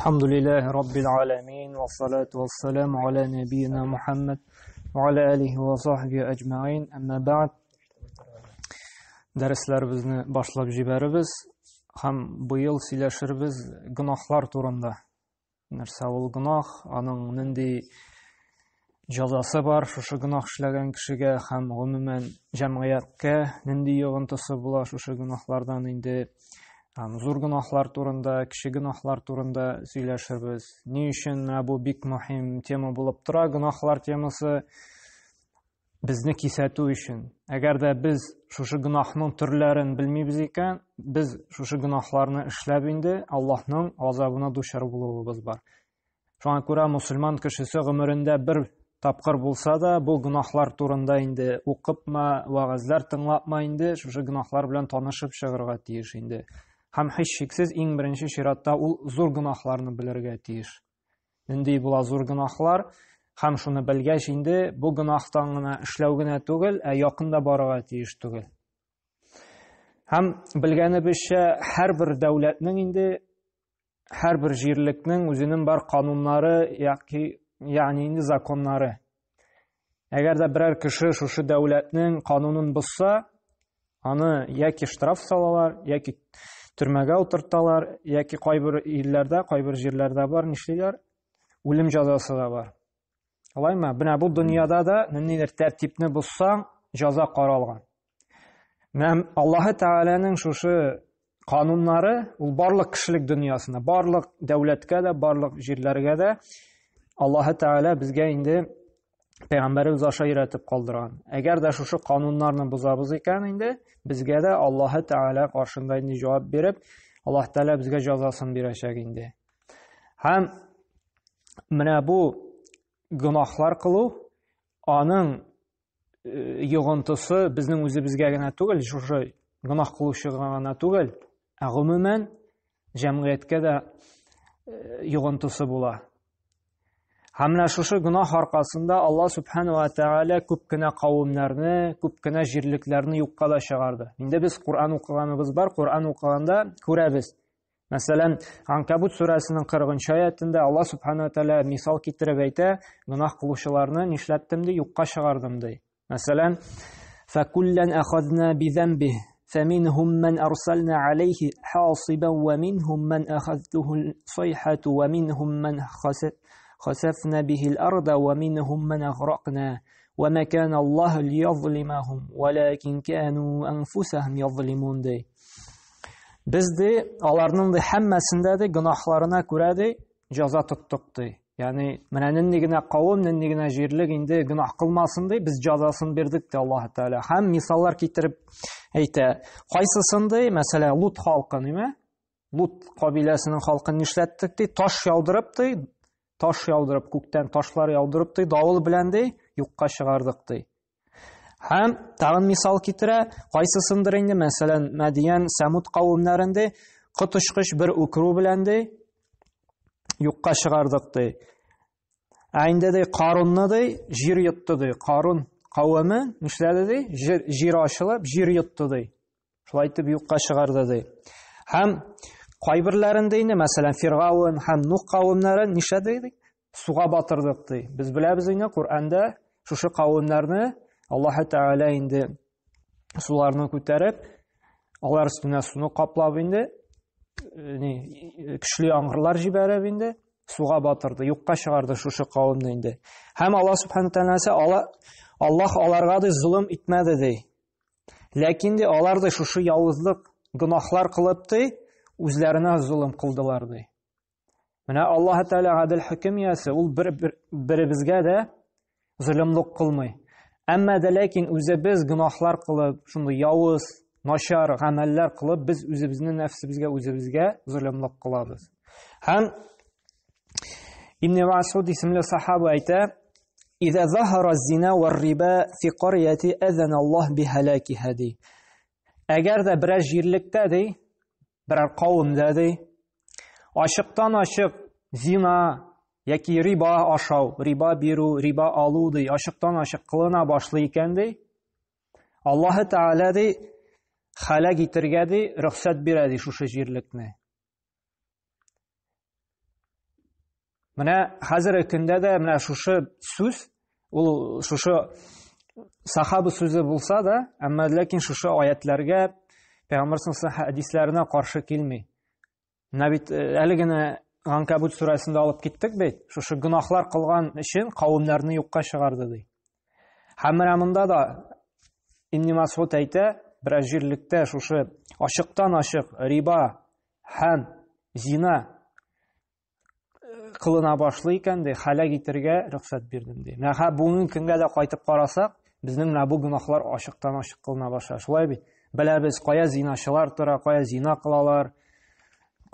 الحمد لله رب العالمين والصلاة والسلام على نبينا محمد وعلى آله وصحبه أجمعين. أما بعد, дәресlerimizni башлап җибәрбез һәм быел сөйләшербез гөнаһлар турында. Нәрсә ул гөнаһ, аның нинди җәзасы бар шушы гөнаһ эшләгән кешегә һәм гомумән җәмгыятькә нинди йогынтысы була шушы гөнаһлардан инде. Зур гөнаһлар турында, кече гөнаһлар турында сөйләшербез. Ни өчен бу бик мөһим тема булып тора? Гөнаһлар темасы безне кисәтү өчен. Әгәр дә без шушы гөнаһның төрләрен белмибез икән, без шушы гөнаһларны эшләп инде Аллаһның газабына дучар булуыбыз бар. Шуңа күрә мусульман кешесе гомерендә бер тапкыр булса да, бу гөнаһлар турында инде укыпма, вагызлар тыңлапма инде шушы гөнаһлар белән танышып чыгарга тиеш инде. Һәм һич шиксез иң беренче чиратта ул зур гөнаһларны белергә тиеш. Нинди була зур гөнаһлар? Һәм шуны белгәч инде бу гөнаһтан гына эшләү генә түгел, якында барырга тиеш түгел. Һәм белгәнебезчә, һәрбер дәүләтнең инде, һәрбер җирлекнең үзенең бар кануннары, ягъни инде законнары. Әгәр дә берәр кеше шушы дәүләтнең канунын бозса, аны яки штраф салалар, яки төрмәгә утырталар, яки кайбер илләрдә, кайбер җирләрдә бар, нишлиләр? Үлем җәзасы да бар. Алаймы? Менә бу дөньяда да ниндидер тәртипне бозсаң, җәза каралган. Менә Аллаһы Тәгаләнең шушы кануннары, ул барлык кешелек дөньясына, барлык дәүләткә дә, барлык җирләргә дә Аллаһы Тәгалә безгә инде Пәйгамбәребез аша өйрәтеп калдырган. Әгәр дә шушы кануннарны бозабыз икән инде, безгә дә Аллаһы Тәгалә каршында инде җавап биреп, Аллаһ Тәгалә безгә җәзасын бирәчәк инде. Һәм менә бу гөнаһлар кылу, аның йогынтысы безнең үзебезгә генә түгел, шушы гөнаһ кылучыга гына түгел, ә гомумән җәмгыятькә дә йогынтысы була. Һәм менә шушы гөнаһ аркасында Аллаһ Субханаһу ва Тәгалә күп кенә кавемнәрне, күп кенә җирлекләрне юкка да чыгарды. Инде без Кур'ан укыганыбыз бар, Кур'ан укыганда күрәбез. Мәсәлән, Анкабут сүрәсенең 40-нчы аятында Аллаһ Субханаһу ва Тәгалә мисал китереп әйтә, гөнаһ кылучыларны нишләттем ди, юкка чыгардым ди. Мәсәлән, فَكُلًّا أَخَذْنَا بِذَنبِهِ فَمِنْهُمْ مَنْ أَرْسَلْنَا عَلَيْهِ حَاصِبًا وَمِنْهُمْ مَنْ أَخَذَتْهُ الصَّيْحَةُ وَمِنْهُمْ مَنْ خسفنا به الأرض ومنهم من أغرقنا وما كان الله ليظلمهم ولكن كانوا أنفسهم يظلمون دي. Biz de аларның да һәммәсендә дә гөнаһларына күрә дә җәза тоттык ди. Ягъни менә нинди генә кавым, нинди генә җирлек инде гөнаһ кылмасын ди, без җәзасын бирдек ди Аллаһ Тәгалә. Һәм мисаллар китереп әйтә. Кайсысын ди, мәсәлән, Лут халкын, ниме? Лут кабиләсенең халкын нишләттек ди, таш яудырып ди, таш яудырып, күктән ташлар яудырып ди, давыл белән ди, юкка чыгардык ди. Һәм тагын мисал китерә, кайсысындыр инде, мәсәлән, Мәдиян, Самуд кавемнәрен ди, котышкыч бер үкрү белән ди, юкка чыгардык ди. Ә инде ди Карунны ди, җир йотты ди. Карун кавеме нишләде ди? Җир ачылып, җир йотты ди. Шулай итеп юкка чыгарды ди. Һәм кайберләрендә инде, мәсәлән, Фиргавн һәм Нух кавемнәрен нишләдек? Суга батырдык ди. Без беләбез инде, Кур'анда шушы кавемнәрне Аллаһ Тәгалә инде суларны күтәреп, алар өстенә суны каплап инде, көчле яңгырлар җибәреп инде, суга батырды, юкка чыгарды шушы кавемне инде. Һәм Аллаһ Субханаһу Тәгалә Аллаһ аларга да зулым итмәде ди. Ләкин ди алар да шушы явызлык гөнаһлар кылып ди, үзләренә зулым кылдылар ди. Менә Аллаһ Тәгалә гадел хөкем иясе, ул беребезгә дә зулымлык кылмый. Әмма дә ләкин үзебез гөнаһлар кылып, шундый явыз, начар гамәлләр кылып, без үзебезнең нәфсебезгә үзебезгә зулымлык кылабыз. Һәм Ибн Мас'уд исемле сахаба әйтә: "Иза захара az-зина вар-риба фи qaryatin azana Аллаһ бихалакиха ди." Әгәр дә берәр җирлектә ди, берәр кавемдә ди, ачыктан ачык зина яки риба ашау, риба бирү, риба алу ди, ачыктан ачык кылына башлый икән ди, Аллаһы Тәгалә ди халак итәргә ди, рөхсәт бирә ди шушы җирлекне. Менә хәзерге көндә дә менә шушы сүз, ул шушы сахаба сүзе булса да, әмма ләкин шушы аятларга, Пәйгамбәр саллаллаху хәдисләренә каршы килми. Менә бит әле генә Анкабут сүрәсендә алып киттек бит. Шушы гынахлар кылган өчен кавымнарны юкка чыгарды ди. Һәм менә монда да Ибн Мас'уд әйтә, бер җирлектә шушы ачыктан ачык риба һәм зина кылына башлый икән ди, хәлак итәргә рөхсәт бирдем ди. Менә бүгенге көнгә дә кайтып карасак, безнең менә бу гынахлар ачыктан ачык кылына башлый. Шулай бит. Беләбез, кая зинашылар тора, кая зина кылалар,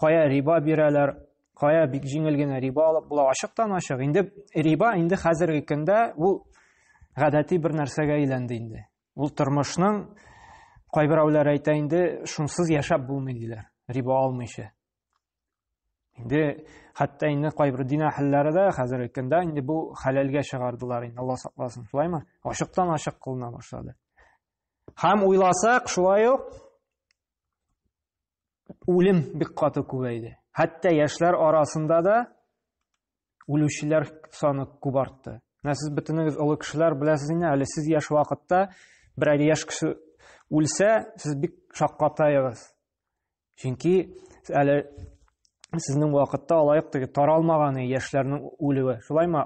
кая риба бирәләр, кая бик җиңел генә риба алып була, ачыктан ачык. Инде риба инде хәзерге көндә ул гадәти бер нәрсәгә әйләнде инде. Ул тормышның кайберәүләр әйтә инде шунсыз яшәп булмый диләр, риба алмыйча. Инде хәтта инде кайбер дин әһелләре дә хәзерге көндә инде бу хәләлгә чыгардылар инде. Алла сакласын, шулаймы? Ачыктан ачык кылына башлады. Һәм уйласак, шулай ук үлем бик каты күбәйде. Хәтта яшьләр арасында да үлүчеләр саны күп артты. Менә сез бөтенегез олы кешеләр беләсез инде, әле сез яшь вакытта берәр яшь кеше үлсә, сез бик шаккатаегыз. Чөнки әле сезнең вакытта алайык теге таралмаган яшьләрнең үлүе. Шулаймы?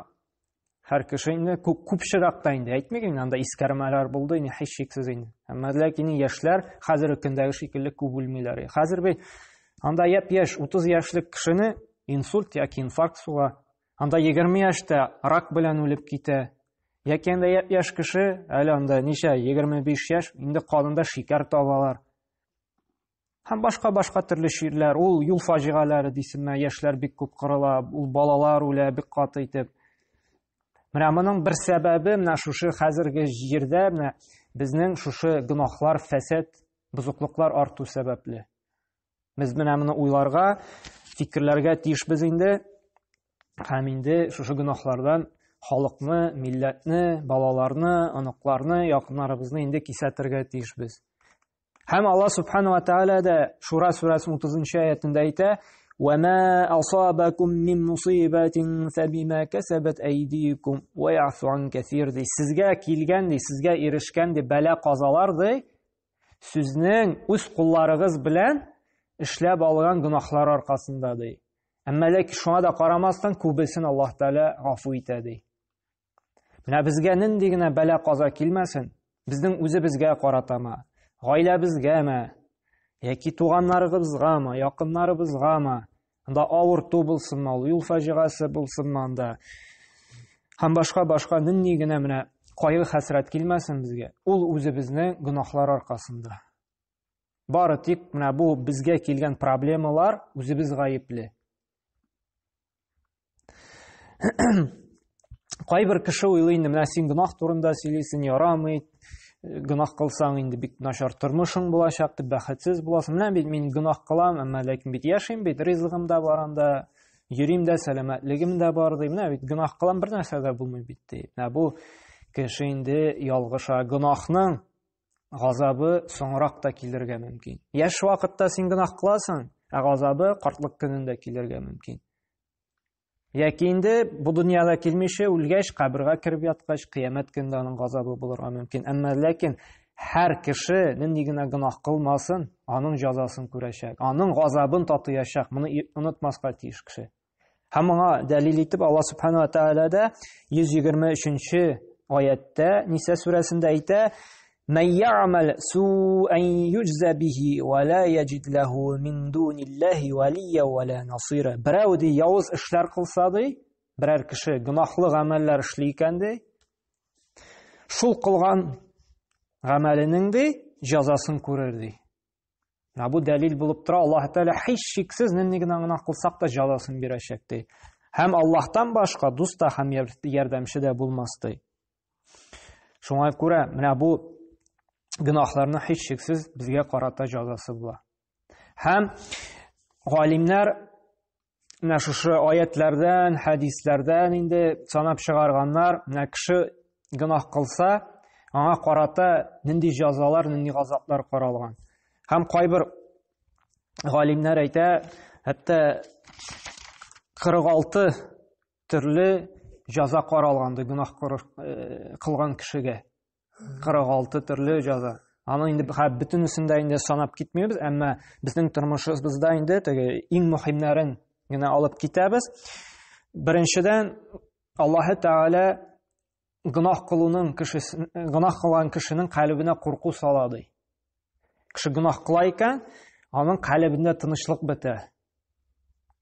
Һәр кеше инде күп чиракта инде әйтмәгән, анда искәрмәләр булды, инде һич шиксез инде. Әмма ләкин яшьләр хәзерге көндәге шикелле күп үлмиләр. Хәзер бит анда яшь 30 яшьлек кешене инсульт яки инфаркт суга, анда 20 яшьтә рак белән үлеп китә. Яки анда яшь кеше, әле анда ничә 25 яшь, инде канында шикәр табалар. Һәм башка төрле ширләр, ул юл фаҗигаләре дисенмә, яшьләр бик күп кырыла, ул балалар үлә бик каты итеп. Менә моның бер сәбәбе менә шушы хәзерге җирдә менә безнең шушы гынахлар, фәсад, бузыклыклар арту сәбәпле. Без менә моны уйларга, фикерләргә тиешбез инде. Һәм инде шушы гынахлардан халыкны, милләтне, балаларны, оныкларны, якыннарыбызны инде кисәтергә тиешбез. Һәм Алла субхана ва тааля да Шура сүрәсенең 30-нчы аятында әйтә: وَمَا أَصَابَكُم مِّن مُّصِيبَةٍ فَبِمَا كَسَبَتْ أَيْدِيكُمْ وَيَعْفُ عَن كَثِيرٍ. Сезгә килгән, сезгә ирешкән бәла казалар сезнең үз кулларыгыз белән эшләп алган гынахлар аркасында ди. Әмма ләкин шуңа да карамастан күбесен Аллаһ Тәала гафу итә ди. Менә безгә нинди генә бәла каза килмәсен, безнең үзебезгә каратама, гаиләбезгәме, яки туганнарыбызгамы, якыннарыбызгамы, анда авырту булсынмы, юл фаҗигасы булсынмы анда. Һәм башка нинди генә менә кайгы хәсрәт килмәсен безгә. Ул үзебезнең гынахлар аркасында. Бары тик менә бу безгә килгән проблемалар үзебез гаепле. Кайбер кеше уйлый инде, менә син гынах турында сөйлисең, ярамый, гынах кылсаң инде бик начар тормышың булачак, бәхетсез буласың. Менә бит мин гынах кылам, әмма ләкин бит яшим бит, ризыгым да бар анда, йөрим дә, сәламәтлегем дә бар ди. Менә бит гынах кылам, бер нәрсә дә булмый бит ди. Менә бу кеше инде ялгыша. Гынахның газабы соңрак та килергә мөмкин. Яшь вакытта син гынах кыласың, газабы картлык көнендә килергә мөмкин. Яки инде бу дөньяда килмичә үлгәч, кабергә киреп яткач, кыямәт көндә аның газабы булырга мөмкин. Әмма ләкин һәр кеше нинди генә гынах кылмасын, аның җәзасын күрәчәк, аның газабын татыячак. Моны онытмаска тиеш кеше. Һәм моңа дәлил итеп Алла субхана ва тааля да 123-нче аятта Ниса сүрәсендә әйтә: "Мен я'мал су'ан юджа биhi ва ла яджид лаху мин дуниллахи валия ва ла насира." Берәү ди явыз эшләр кылса ди, берәр кеше гынахлы гамәлләр эшли икән ди, шул кылган гамәленең ди җәзасын күрер ди. Бу дәлил булып тора, Аллаһ Тәала һич шиксез нинди генә гынах кылсак та җәзасын бирәчәк ди. Һәм Аллаһтан башка дус та һәм ярдәмче дә булмас ди. Шуңа күрә менә бу гынахларны һич шиксез безгә карата җәзасы була. Һәм галимнәр менә шушы аятлардан, хадисләрдән инде санап чыгарганнар, менә кеше гынах кылса, аңа карата нинди җәзалар, нинди газаплар каралган. Һәм кайбер галимнәр әйтә, хәтта 46 төрле жаза каралганды гөнаһ кылган кешегә. 46 төрле жаза. Аны инде бөтенесен дә инде санап китмәйбез, әмма безнең тормышыбызда инде теге иң мөһимнәрен генә алып китәбез. Беренчедән, Аллаһ Тәгалә гөнаһ кылган кешенең калбына курку сала ди. Кеше гөнаһ кыла икән, аның калбында тынычлык бетә.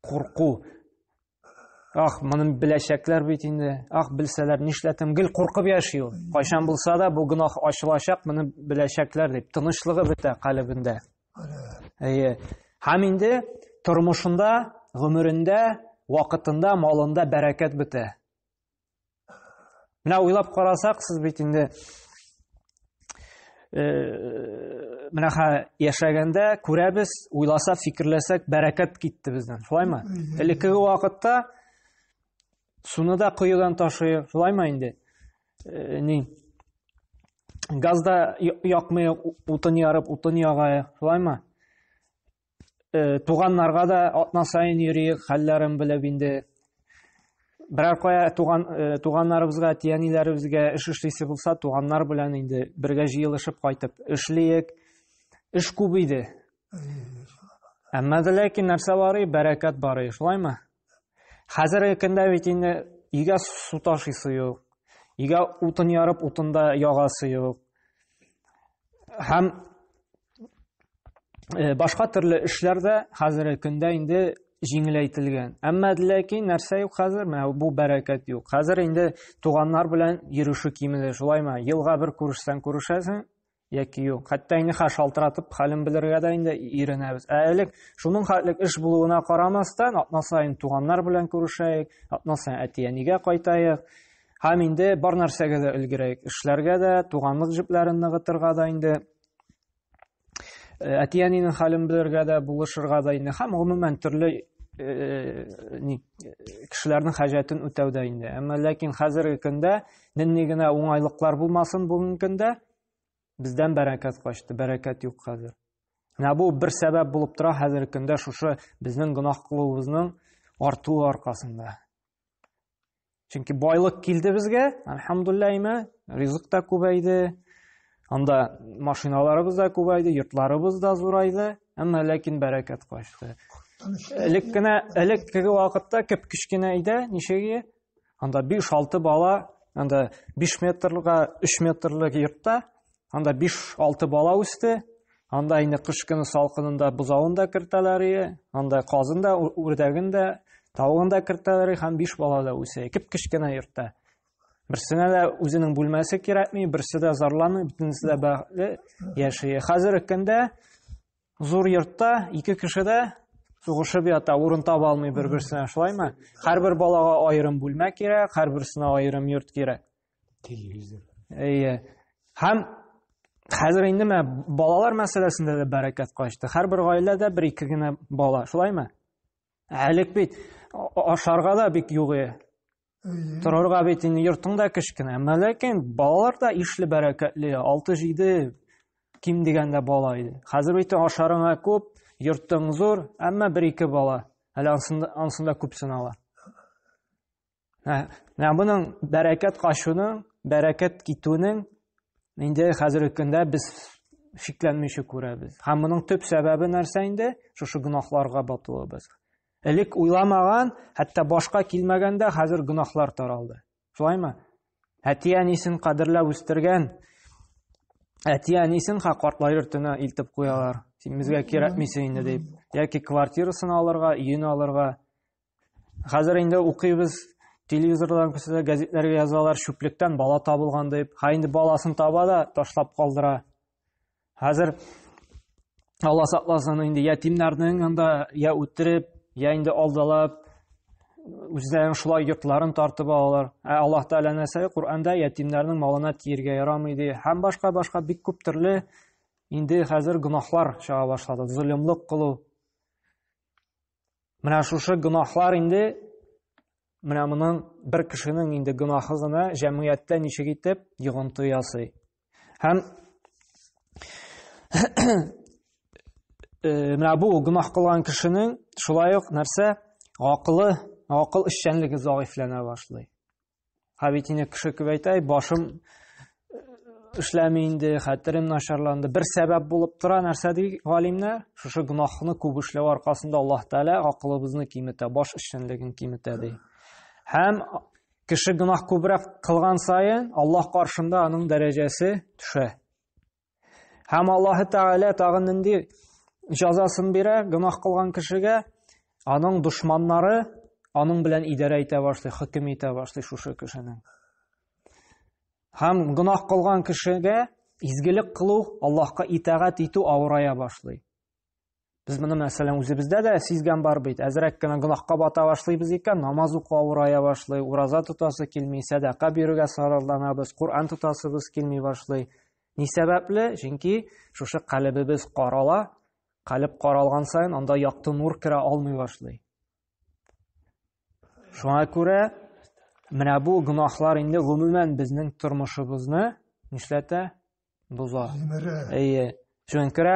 Курку. Моны беләчәкләр бит инде. Белсәләр нишләтем, гел куркып яши ул. Кайчан булса да бу гөнаһ ачылачак, моны беләчәкләр дип, тынычлыгы бетә калбында. Һәм инде тормышында, гомерендә, вакытында, малында бәрәкәт бетә. Менә уйлап карасак, сез бит инде менә яшәгәндә күрәбез, уйласа, фикерләсәк, бәрәкәт китте бездән. Шулаймы? Элекке вакытта суны да кыюдан ташый, шулаймы инде? Газда якмый, утын ярып, утын ягай, шулаймы? Туганнарга да атна сайын йөри, хәлләрен белеп инде. Берәр кая туганнарыбызга, тияниләребезгә эш эшлисе булса, туганнар белән инде бергә җыелышып кайтып эшлиек. Эш күп иде. Әмма ләкин нәрсә бар, бәрәкәт бар, шулаймы? Хәзерге көндә бит инде өйгә су ташыйсы юк. Өйгә утын ярып, утында ягасы юк. Һәм башка төрле эшләрдә хәзерге көндә инде җиңеләйтелгән. Әмма ләкин нәрсә юк хәзер? Бу бәрәкәт юк. Хәзер инде туганнар белән йөрүше кимеде, шулаймы? Елга бер күрешсәң күрешәсең, яки юк. Хәтта инде шалтыратып хәлен белергә дә инде иренәбез. Элек шуның хәтлек эш булуына карамастан, атна сайын туганнар белән күрешәйек, атна сайын әтиянигә кайтаек. Һәм инде бар нәрсәгә дә өлгерәйек. Эшләргә дә, туганлык җепләрен ныгытырга да инде, әтиянинең хәлен белергә дә, булышырга да инде. Һәм гомумән төрле кешеләрнең хаҗатын үтәүдә инде. Әмма ләкин хәзерге көндә нинди генә уңайлыклар булмасын бүгенге көндә, бездән бәрәкәт качты, бәрәкәт юк хәзер. Бу бер сәбәп булып тора хәзерге көндә шушы безнең гөнаһ кылуыбызның артуы аркасында. Чөнки байлык килде безгә, әлхәмдүлилләһ, ризык та күбәйде, анда машиналарыбыз да күбәйде, йортларыбыз да зурайды, әмма ләкин бәрәкәт качты. Элекке вакытта күп кичкенә иде, ничәгә? Анда 5-6 бала, анда 5 метрлыгы, 3 метрлык йортта, анда 5-6 бала үсте. Анда инде кыш көне салкынында бузавын да кертәләр, анда казын да, үрдәген дә, тавыгын да кертәләр, һәм 5 бала да үсә. Күп кичкенә йортта. Берсенә дә үзенең бүлмәсе кирәкми, берсе дә зарланмый, бөтенесе дә бәхетле яши. Хәзерге көндә зур йортта 2 кеше дә сугышып ята, урын таба алмый бер-берсенә, шулаймы? Һәрбер балага аерым бүлмә кирәк, һәрберсенә аерым йорт кирәк. Телевизор. Һәм хәзер инде балалар мәсьәләсендә дә бәрәкәт качты. Һәрбер гаиләдә 1-2 генә бала, шулаймы? Әлек бит ашарга да бик юк. Торырга бит инде йортың да кичкенә, әмма ләкин балалар да ишле бәрәкәтле, 6-7 ким дигәндә бала иде. Хәзер бит ашарыңа күп, йорттың зур, әмма 1-2 бала. Әле ансында күпсен ала. Буның бәрәкәт качуның, бәрәкәт китүнең инде хәзерге көндә без шикләнмичә күрәбез. Һәм моның төп сәбәбе нәрсә инде? Шушы гөнаһларга батуыбыз. Элек уйламаган, хәтта башка килмәгәндә хәзер гөнаһлар таралды. Шулаймы? Әтиянисен кадерләп үстергән, әтиянисен картлар йортына илтеп куялар. Син безгә кирәкмисең инде дип, яки квартирасын алырга, өен алырга. Хәзер инде укыйбыз, телевизордан күрсәтә, газетләргә язалар, шүплектән бала табылган дип. Инде баласын таба да ташлап калдыра. Хәзер Алла сакласын, инде ятимнәрнең анда я үтереп, я инде алдалап, үзләренең шулай йортларын тартып алалар. Аллаһ Тәгалә нәрсә Куръанда ятимнәрнең малына тиергә ярамый ди. Һәм башка бик күп төрле инде хәзер гөнаһлар чыга башлады. Зөлемлек кылу. Менә шушы гөнаһлар инде менә моның бер кешенең инде гөнаһы гына җәмгыятьтә ничек итеп йогынты ясый. Һәм менә бу гөнаһ кылган кешенең шулай ук нәрсә? Акылы акыл эшчәнлеге заифләнә башлый. Бит инде кеше күп әйтә, башым эшләми инде, хәтерем начарланды. Бер сәбәп булып тора, нәрсә ди галимнәр? Шушы гөнаһны күп эшләү аркасында Аллаһ Тәала акылыбызны киметә, баш эшчәнлеген киметә ди. Һәм кеше гөнаһ күбрәк кылган саен, Аллаһ каршында аның дәрәҗәсе төшә. Һәм Аллаһ Тәала тагын нинди җәзасын бирә гөнаһ кылган кешегә? Аның душманнары аның белән идарә итә башлый, хөкем итә башлый шушы кешенең. Һәм гөнаһ кылган кешегә изгелек кылу, Аллаһка итагать итү авырая башлый. Без моны мәсәлән үзебездә дә сизгән бар бит. Әзрәк кенә гөнаһка бата башлыйбыз икән, намаз уку авырая башлый, ураза тотасы килми, садака бирүгә сарылданабыз, Кур'ан тотасыбыз килми башлый. Ни сәбәпле? Чөнки шушы калбыбыз карала, калб каралган саен анда якты нур керә алмый башлый. Шуңа күрә менә бу гөнаһлар инде гомумән безнең тормышыбызны нишләтә? Боза. Шуңа күрә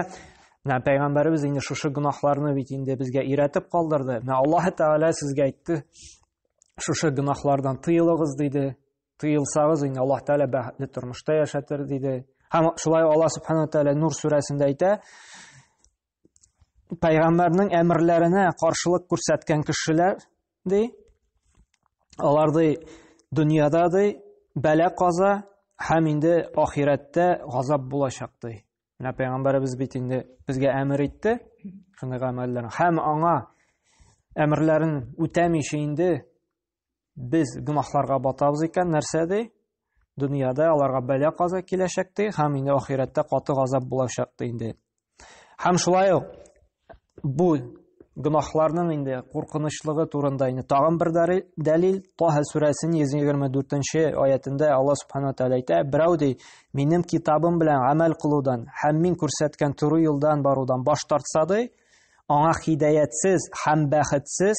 менә Пәйгамбәрбез инде шушы гөнаһларны бит инде безгә өйрәтеп калдырды. Менә Аллаһ Тәала сезгә әйтте, шушы гөнаһлардан тыелыгыз диде. Тыелсагыз инде Аллаһ Тәала бәхетле тормышта яшатыр диде. Һәм шулай Аллаһ Субханаһу Тәала Нур сүрәсендә әйтә, Пәйгамбәрнең әмерләренә каршылык күрсәткән кешеләр ди, аларды дөньяда ди бәла каза, һәм инде ахирәттә газап булачак ди. Менә Пәйгамбәрбез бит инде безгә әмер итте, шундый гамәлләрне. Һәм аңа әмерләрен үтәмичә инде без гөнаһларга батабыз икән, нәрсә ди? Дөньяда аларга бәла каза киләчәк ди, һәм инде ахирәттә каты газап булачак ди инде. Һәм шулай ук бу гөнаһларның инде куркынычлыгы турында инде тагын бер дәлил Таһа сүрәсенең 124-нче аятында Аллаһ Субханаһу Тәала әйтә: "Берәү ди минем китабым белән амәл кылудан һәм мин күрсәткән туры юлдан барудан баш тартса ди, аңа хидаятсыз һәм бәхетсез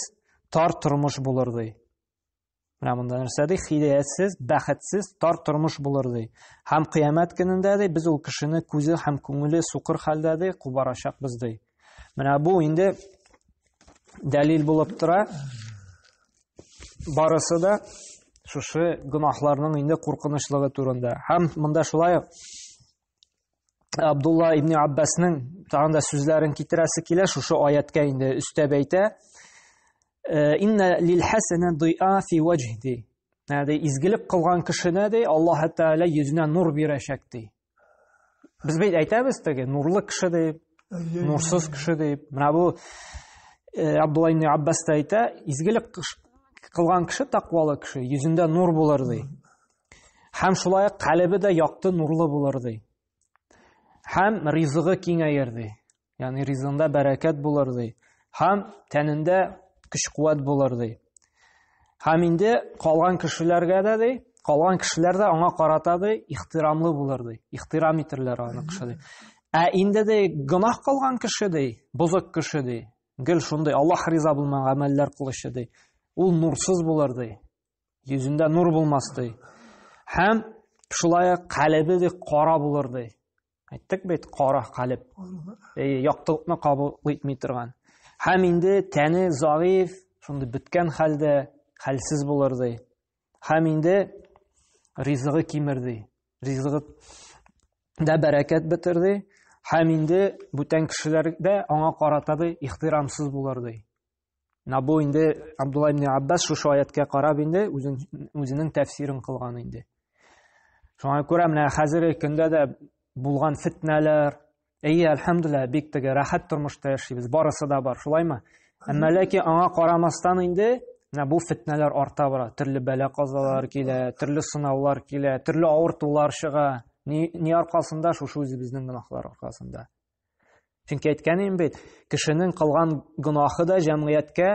тар тормыш булыр ди." Менә монда нәрсә ди? Хидаятсыз, бәхетсез тар тормыш булыр ди. Һәм кыямәт көнендә ди без ул кешене күзе һәм күңеле сукыр хәлдә ди кубарачакбыз ди. Менә бу инде дәлил булып тора. Барысы да шушы гөнаһларның инде куркынычлыгы турында. Һәм монда шулай Абдулла ибн Аббасның тагын да сүзләрен китерәсе килә шушы аятка инде өстәп әйтә. Инна лил хасана ди'a фи вajhi. Нәди изгелек кылган кешенә ди Аллаһ Тәала йөзенә нур бирәчәк ди. Без бит әйтәбез теге нурлы кеше дип, нурсыз кеше дип. Менә бу Абдулла ибн Аббас та әйтә, изгелек кылган кеше, тақвалы кеше, йөзендә нур булыр ди. Һәм шулай калбы да якты нурлы булыр ди. Һәм ризыгы киңәер ди. Ягъни ризыгында бәрәкәт булыр ди. Һәм тәнендә көч-куәт булыр ди. Һәм инде калган кешеләргә дә ди, калган кешеләр дә аңа карата ди, ихтирамлы булыр ди. Ихтирам итерләр аны кеше ди. Инде ди гөнаһ кылган кеше ди, бузык кеше ди. Гел шундый Аллаһ риза булмаган гамәлләр кылышы ди. Ул нурсыз булыр ди. Йөзендә нур булмас ди. Һәм шулай калбы ди кара булыр ди. Әйттек бит, кара калб. Яктылыкны кабул итми торган. Һәм инде тәне заиф, шундый беткән хәлдә, хәлсез булыр ди. Һәм инде ризыгы кимер ди. Ризыгы да бәрәкәт бетер ди. Һәм инде бүтән кешеләр дә аңа карата ди, ихтирамсыз булыр ди. Бу инде Абдулла ибн Аббас шушы аятка карап инде үзенең тәфсирен кылган инде. Шуңа күрә менә хәзерге көндә дә булган фитнәләр, әлхәмдүлилләһ, бик теге рәхәт тормышта яшибез, барысы да бар, шулаймы? Әмма ләкин аңа карамастан инде бу фитнәләр арта бара. Төрле бәла казалар килә, төрле сынаулар килә, төрле авыртулар чыга. Ни аркасында? Шушы үзебезнең гөнаһлар аркасында. Чөнки әйткәнем бит, кешенең кылган гөнаһы да җәмгыятькә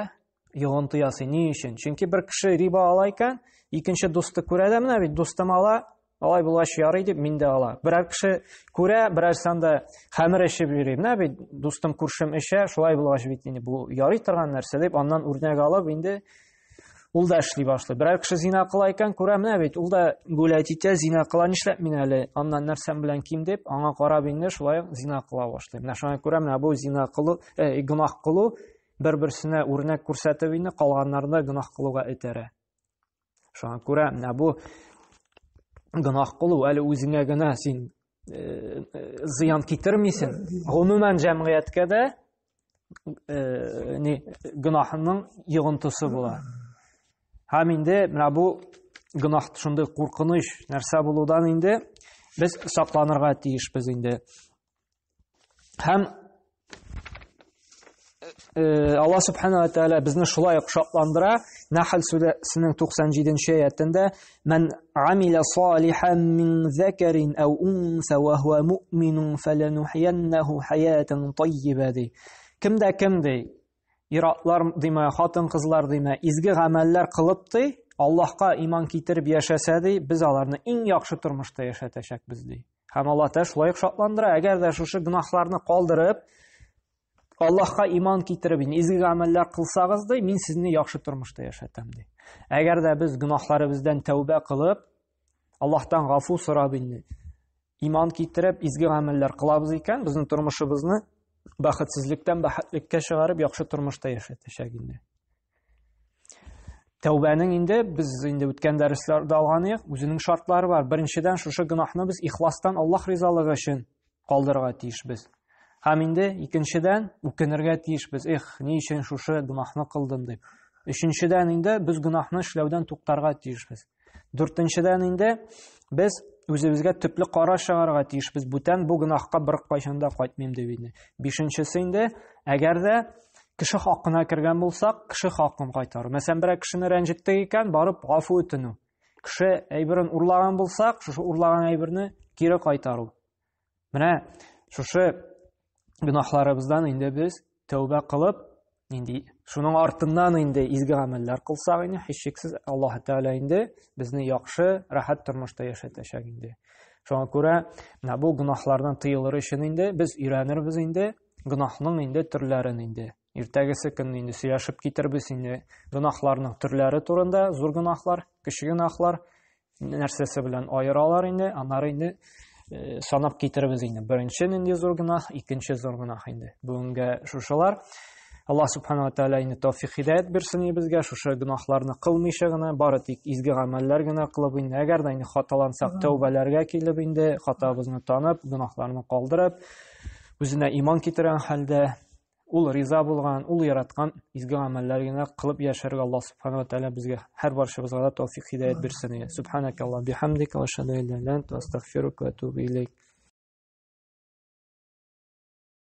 йогынты ясый. Ни өчен? Чөнки бер кеше риба ала икән, икенче дусты күрә дә, менә бит дустым ала, алай булгач ярый дип мин дә ала. Берәр кеше күрә, берәр санда хәмер эчеп йөри. Менә бит дустым күршем эчә, шулай булгач бит инде бу ярый торган нәрсә дип, аннан үрнәк алып инде ул да эшли башлый. Берәр кеше зина кыла икән, күрә, менә бит ул да гүләт итә, зина кыла, нишләп мин әле аннан нәрсәм белән ким дип, аңа карап инде шулай зина кыла башлый. Менә шуңа күрә менә бу зина кылу, гөнаһ кылу бер-берсенә үрнәк күрсәтеп инде, калганнарны гөнаһ кылуга этәрә. Шуңа күрә менә бу гөнаһ кылу әле үзеңә генә син зыян китермисең, гомумән җәмгыятькә дә гөнаһның йогынтысы була. Һәм инде менә бу гөнаһ шундый куркыныч нәрсә булудан инде без сакланырга тиешбез инде. Һәм Аллаһ Субханаһу ва Тааля безне шулай ук шатландыра. Нахл сүрәсенең 97-нче аятында: "Мен амила салихан мин закарин ау унса ва хуа муъминун фаланухияннаху хаятан таййиба" ди. Кимдә кем ди? Иратлар димә, хатын-кызлар димә, изге гамәлләр кылып ди, Аллаһка иман китереп яшәсә ди, без аларны иң яхшы тормышта яшәтәчәкбез ди. Һәм Аллаһ та шулай ук шатландыра. Әгәр дә шушы гөнаһларны калдырып, Аллаһка иман китереп, изге гамәлләр кылсагыз ди, мин сезне яхшы тормышта яшәтәм ди. Әгәр дә без гөнаһларыбыздан тәүбә кылып, Аллаһтан гафу сорап инде, иман китереп, изге гамәлләр кылабыз икән, безнең тормышыбызны бәхетсезлектән бәхетлеккә чыгарып, яхшы тормышта яшәтәчәк инде. Тәүбәнең инде без инде үткән дәресләрдә алганык, үзенең шартлары бар. Беренчедән шушы гөнаһны без ихластан Аллаһ ризалыгы өчен калдырырга тиешбез. Һәм инде икенчедән үкенергә тиешбез. Ни өчен шушы гөнаһны кылдым дип. Өченчедән инде без гөнаһны эшләүдән туктарга тиешбез. Дүртенчедән инде без үзебезгә төпле караш чыгарга тиешбез. Бүтән бу гөнаһка бер кайчанда кайтмыйм дип инде. Бишенчесе инде, әгәр дә кеше хакына кергән булсак, кеше хакын кайтару. Мәсәлән, бер кешене рәнҗеттек икән, барып гафу үтенү. Кеше әйберен урлаган булсак, шушы урлаган әйберне кире кайтару. Менә шушы гөнаһларыбыздан инде без тәүбә кылып, инде шуның артыннан инде изге гамәлләр кылсак инде, һичшиксез Аллаһ Тәгалә инде безне яхшы, рәхәт тормышта яшәтәчәк инде. Шуңа күрә менә бу гөнаһлардан тыелыр өчен инде без өйрәнербез инде гөнаһның инде төрләрен инде. Иртәгесе көн инде сөйләшеп китербез инде гөнаһларның төрләре турында, зур гөнаһлар, кече гөнаһлар нәрсәсе белән аералар инде, аннары инде санап китербез инде. Беренче нинди зур гөнаһ, икенче зур гөнаһ инде. Бүгенгә шушылар. Аллаһ Субханаһу ва Тааля инде тәүфик хидаят бирсен безгә, шушы гөнаһларны кылмыйча гына, бары тик изге гамәлләр генә кылып инде, әгәр дә инде хаталансак, тәүбәләргә килеп инде, хатабызны танып, гөнаһларны калдырып, үзенә иман китергән хәлдә ул риза булган, ул яраткан изге гамәлләр генә кылып яшәргә Аллаһ Субханаһу ва Тааля безгә һәр барчабызга да тәүфик хидаят бирсен. Субханакаллаһ бихамдика ва ашһаду ан ла илаһа илля анта астагфирука ва атубу илейк.